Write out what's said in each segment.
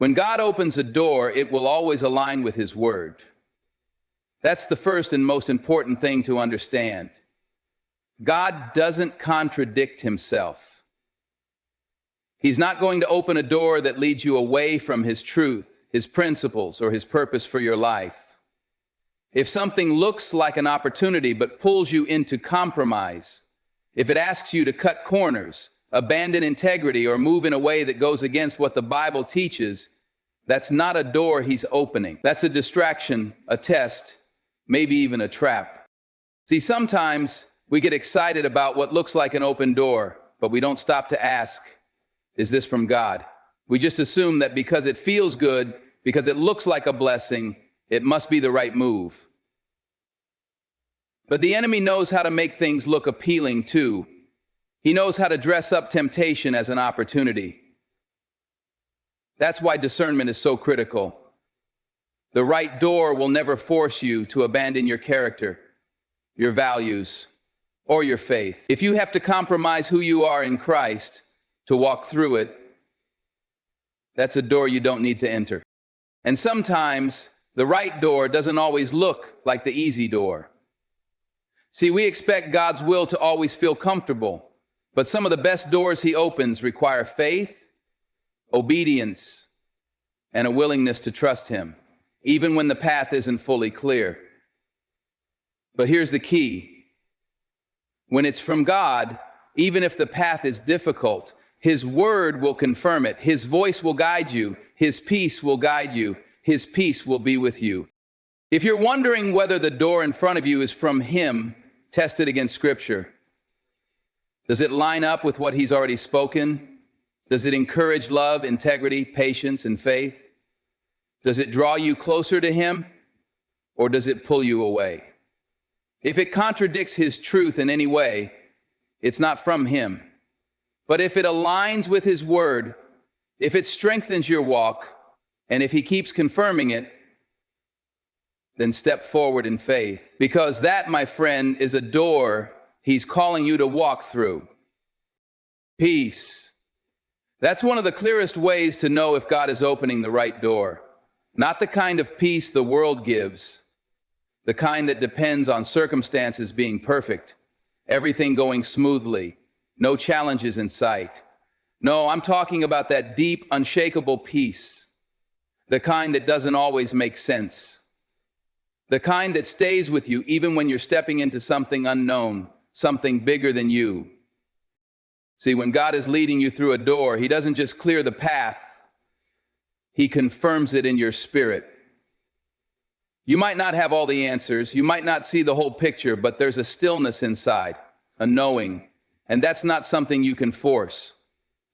When God opens a door, it will always align with His Word. That's the first and most important thing to understand. God doesn't contradict Himself. He's not going to open a door that leads you away from His truth, His principles, or His purpose for your life. If something looks like an opportunity but pulls you into compromise, if it asks you to cut corners, abandon integrity, or move in a way that goes against what the Bible teaches, that's not a door He's opening. That's a distraction, a test, maybe even a trap. See, sometimes we get excited about what looks like an open door, but we don't stop to ask, is this from God? We just assume that because it feels good, because it looks like a blessing, it must be the right move. But the enemy knows how to make things look appealing too. He knows how to dress up temptation as an opportunity. That's why discernment is so critical. The right door will never force you to abandon your character, your values, or your faith. If you have to compromise who you are in Christ to walk through it, that's a door you don't need to enter. And sometimes the right door doesn't always look like the easy door. See, we expect God's will to always feel comfortable, but some of the best doors He opens require faith, obedience, and a willingness to trust Him, even when the path isn't fully clear. But here's the key. When it's from God, even if the path is difficult, His Word will confirm it. His voice will guide you. His peace will guide you. His peace will be with you. If you're wondering whether the door in front of you is from Him, test it against Scripture. Does it line up with what He's already spoken? Does it encourage love, integrity, patience, and faith? Does it draw you closer to Him, or does it pull you away? If it contradicts His truth in any way, it's not from Him. But if it aligns with His Word, if it strengthens your walk, and if He keeps confirming it, then step forward in faith. Because that, my friend, is a door He's calling you to walk through. Peace. That's one of the clearest ways to know if God is opening the right door. Not the kind of peace the world gives, the kind that depends on circumstances being perfect, everything going smoothly, no challenges in sight. No, I'm talking about that deep, unshakable peace, the kind that doesn't always make sense, the kind that stays with you even when you're stepping into something unknown, something bigger than you. See, when God is leading you through a door, He doesn't just clear the path, He confirms it in your spirit. You might not have all the answers, you might not see the whole picture, but there's a stillness inside, a knowing, and that's not something you can force.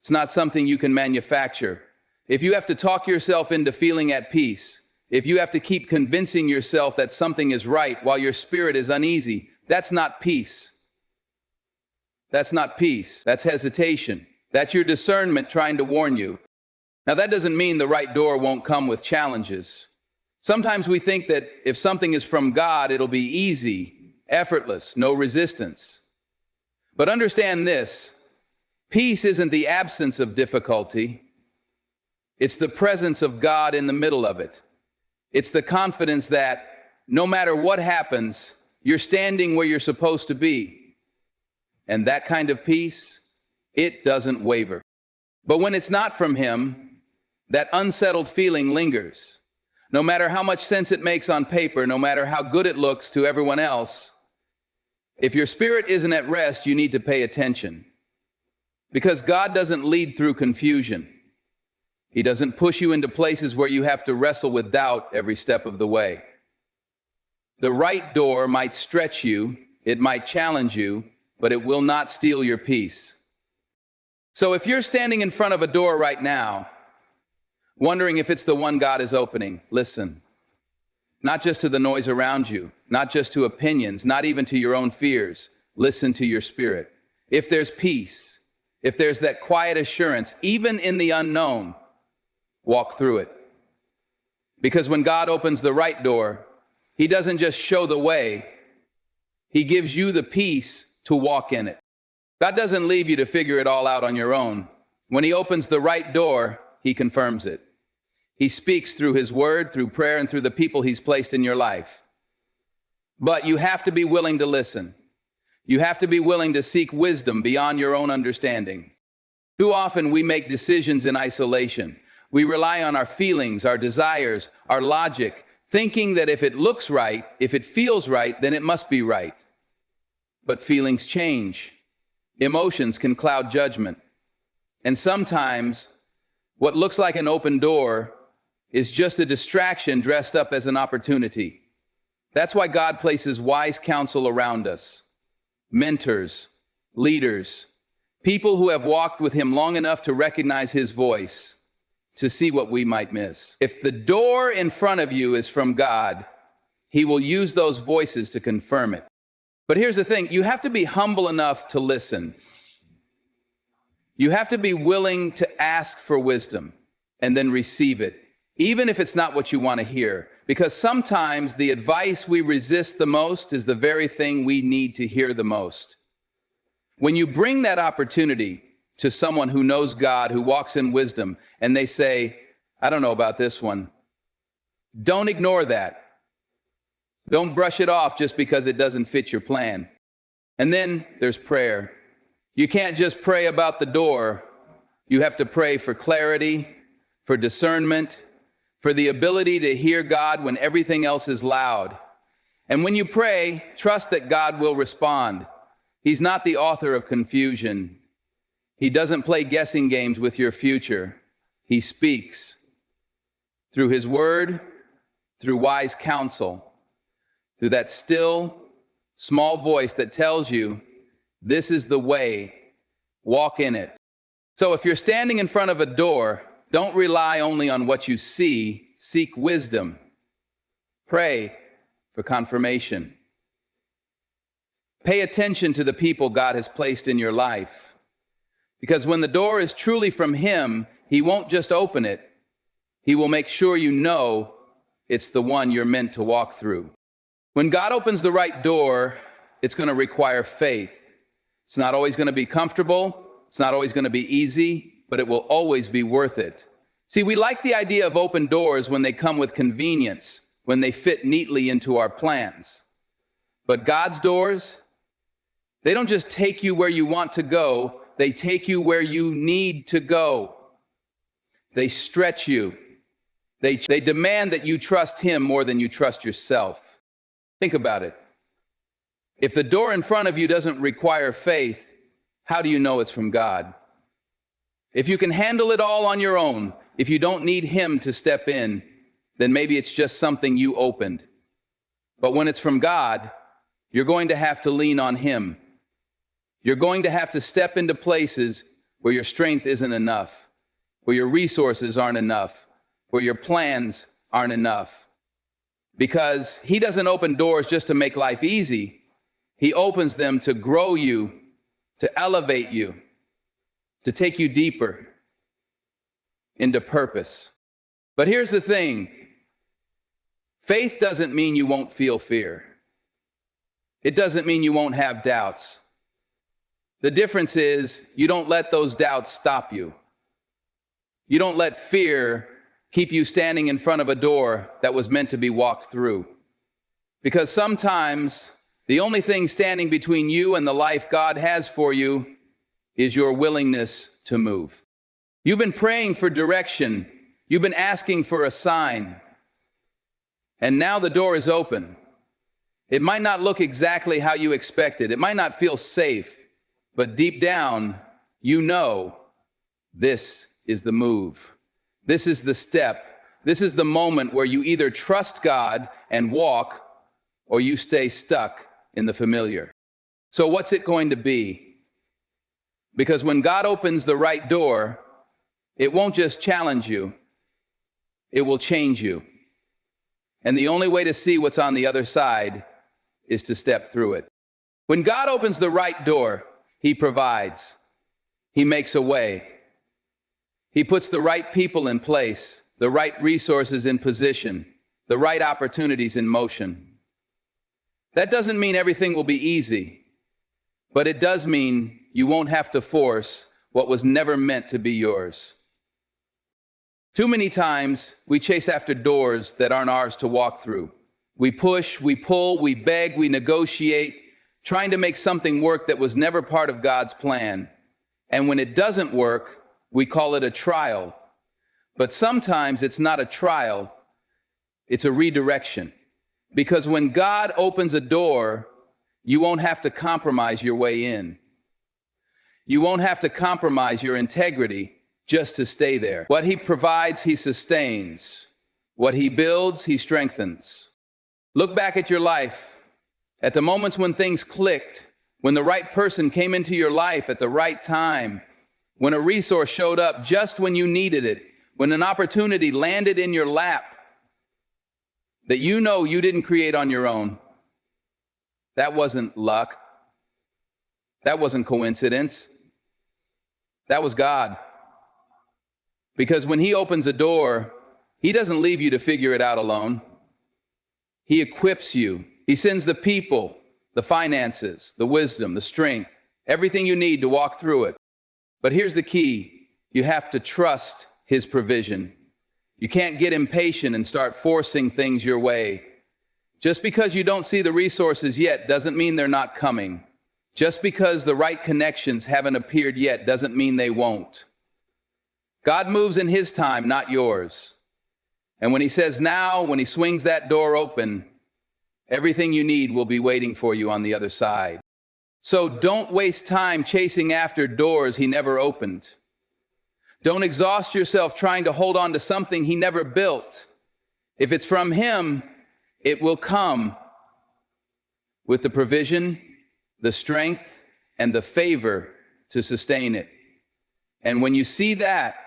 It's not something you can manufacture. If you have to talk yourself into feeling at peace, if you have to keep convincing yourself that something is right while your spirit is uneasy, that's not peace. That's not peace. That's hesitation. That's your discernment trying to warn you. Now, that doesn't mean the right door won't come with challenges. Sometimes we think that if something is from God, it'll be easy, effortless, no resistance. But understand this, peace isn't the absence of difficulty. It's the presence of God in the middle of it. It's the confidence that no matter what happens, you're standing where you're supposed to be. And that kind of peace, it doesn't waver. But when it's not from Him, that unsettled feeling lingers. No matter how much sense it makes on paper, no matter how good it looks to everyone else, if your spirit isn't at rest, you need to pay attention. Because God doesn't lead through confusion. He doesn't push you into places where you have to wrestle with doubt every step of the way. The right door might stretch you, it might challenge you, but it will not steal your peace. So if you're standing in front of a door right now, wondering if it's the one God is opening, listen. Not just to the noise around you, not just to opinions, not even to your own fears. Listen to your spirit. If there's peace, if there's that quiet assurance, even in the unknown, walk through it. Because when God opens the right door, He doesn't just show the way, He gives you the peace to walk in it. God doesn't leave you to figure it all out on your own. When He opens the right door, He confirms it. He speaks through his word, through prayer, and through the people he's placed in your life. But you have to be willing to listen. You have to be willing to seek wisdom beyond your own understanding. Too often we make decisions in isolation. We rely on our feelings, our desires, our logic, thinking that if it looks right, if it feels right, then it must be right. But feelings change. Emotions can cloud judgment. And sometimes what looks like an open door is just a distraction dressed up as an opportunity. That's why God places wise counsel around us. Mentors, leaders, people who have walked with him long enough to recognize his voice, to see what we might miss. If the door in front of you is from God, he will use those voices to confirm it. But here's the thing, you have to be humble enough to listen. You have to be willing to ask for wisdom and then receive it, even if it's not what you want to hear. Because sometimes the advice we resist the most is the very thing we need to hear the most. When you bring that opportunity to someone who knows God, who walks in wisdom, and they say, I don't know about this one, don't ignore that. Don't brush it off just because it doesn't fit your plan. And then there's prayer. You can't just pray about the door. You have to pray for clarity, for discernment, for the ability to hear God when everything else is loud. And when you pray, trust that God will respond. He's not the author of confusion. He doesn't play guessing games with your future. He speaks through his word, through wise counsel, through that still, small voice that tells you, this is the way, walk in it. So if you're standing in front of a door, don't rely only on what you see, seek wisdom. Pray for confirmation. Pay attention to the people God has placed in your life. Because when the door is truly from him, he won't just open it. He will make sure you know it's the one you're meant to walk through. When God opens the right door, it's going to require faith. It's not always going to be comfortable. It's not always going to be easy, but it will always be worth it. See, we like the idea of open doors when they come with convenience, when they fit neatly into our plans. But God's doors, they don't just take you where you want to go, they take you where you need to go. They stretch you. They demand that you trust him more than you trust yourself. Think about it. If the door in front of you doesn't require faith, how do you know it's from God? If you can handle it all on your own, if you don't need him to step in, then maybe it's just something you opened. But when it's from God, you're going to have to lean on him. You're going to have to step into places where your strength isn't enough, where your resources aren't enough, where your plans aren't enough. Because he doesn't open doors just to make life easy. He opens them to grow you, to elevate you, to take you deeper into purpose. But here's the thing. Faith doesn't mean you won't feel fear. It doesn't mean you won't have doubts. The difference is you don't let those doubts stop you. You don't let fear keep you standing in front of a door that was meant to be walked through. Because sometimes the only thing standing between you and the life God has for you is your willingness to move. You've been praying for direction. You've been asking for a sign. And now the door is open. It might not look exactly how you expected. It might not feel safe. But deep down, you know this is the move. This is the step. This is the moment where you either trust God and walk, or you stay stuck in the familiar. So what's it going to be? Because when God opens the right door, it won't just challenge you, it will change you. And the only way to see what's on the other side is to step through it. When God opens the right door, he provides. He makes a way. He puts the right people in place, the right resources in position, the right opportunities in motion. That doesn't mean everything will be easy, but it does mean you won't have to force what was never meant to be yours. Too many times, we chase after doors that aren't ours to walk through. We push, we pull, we beg, we negotiate, trying to make something work that was never part of God's plan. And when it doesn't work, we call it a trial. But sometimes it's not a trial, it's a redirection. Because when God opens a door, you won't have to compromise your way in. You won't have to compromise your integrity just to stay there. What he provides, he sustains. What he builds, he strengthens. Look back at your life, at the moments when things clicked, when the right person came into your life at the right time, when a resource showed up just when you needed it, when an opportunity landed in your lap that you know you didn't create on your own. That wasn't luck. That wasn't coincidence. That was God. Because when he opens a door, he doesn't leave you to figure it out alone. He equips you. He sends the people, the finances, the wisdom, the strength, everything you need to walk through it. But here's the key. You have to trust his provision. You can't get impatient and start forcing things your way. Just because you don't see the resources yet doesn't mean they're not coming. Just because the right connections haven't appeared yet doesn't mean they won't. God moves in his time, not yours. And when he says now, when he swings that door open, everything you need will be waiting for you on the other side. So don't waste time chasing after doors he never opened. Don't exhaust yourself trying to hold on to something he never built. If it's from him, it will come with the provision, the strength, and the favor to sustain it. And when you see that,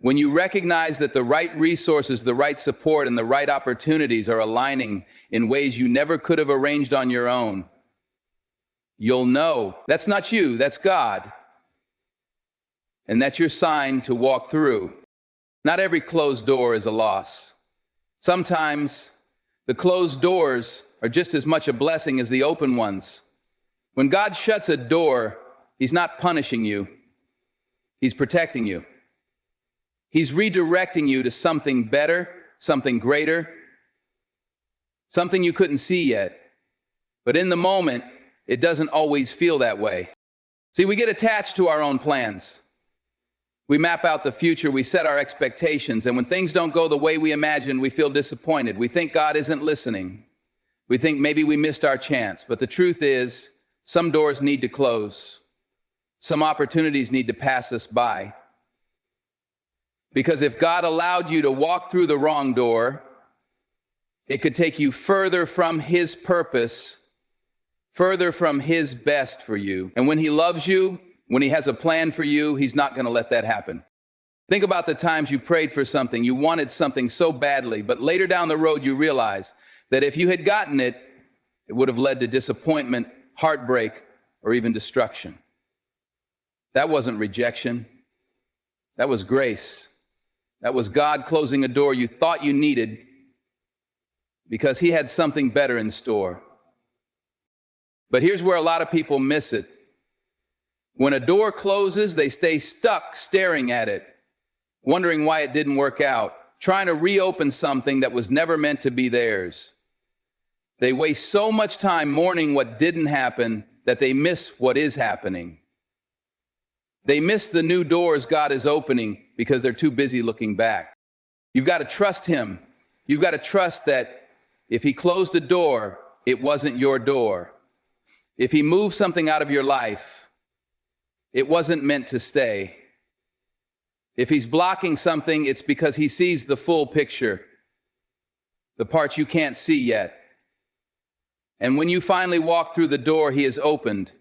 when you recognize that the right resources, the right support, and the right opportunities are aligning in ways you never could have arranged on your own, you'll know that's not you, that's God. And that's your sign to walk through. Not every closed door is a loss. Sometimes the closed doors are just as much a blessing as the open ones. When God shuts a door, he's not punishing you. He's protecting you. He's redirecting you to something better, something greater, something you couldn't see yet. But in the moment, it doesn't always feel that way. See, we get attached to our own plans. We map out the future, we set our expectations, and when things don't go the way we imagined, we feel disappointed. We think God isn't listening. We think maybe we missed our chance. But the truth is, some doors need to close. Some opportunities need to pass us by. Because if God allowed you to walk through the wrong door, it could take you further from his purpose, further from his best for you. And when he loves you, when he has a plan for you, he's not going to let that happen. Think about the times you prayed for something, you wanted something so badly, but later down the road you realized that if you had gotten it, it would have led to disappointment, heartbreak, or even destruction. That wasn't rejection. That was grace. That was God closing a door you thought you needed because he had something better in store. But here's where a lot of people miss it. When a door closes, they stay stuck staring at it, wondering why it didn't work out, trying to reopen something that was never meant to be theirs. They waste so much time mourning what didn't happen that they miss what is happening. They miss the new doors God is opening because they're too busy looking back. You've got to trust him. You've got to trust that if he closed a door, it wasn't your door. If he moved something out of your life, it wasn't meant to stay. If he's blocking something, it's because he sees the full picture, the parts you can't see yet. And when you finally walk through the door he has opened,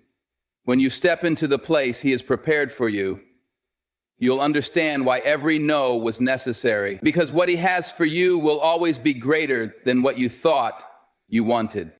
when you step into the place he has prepared for you, you'll understand why every no was necessary. Because what he has for you will always be greater than what you thought you wanted.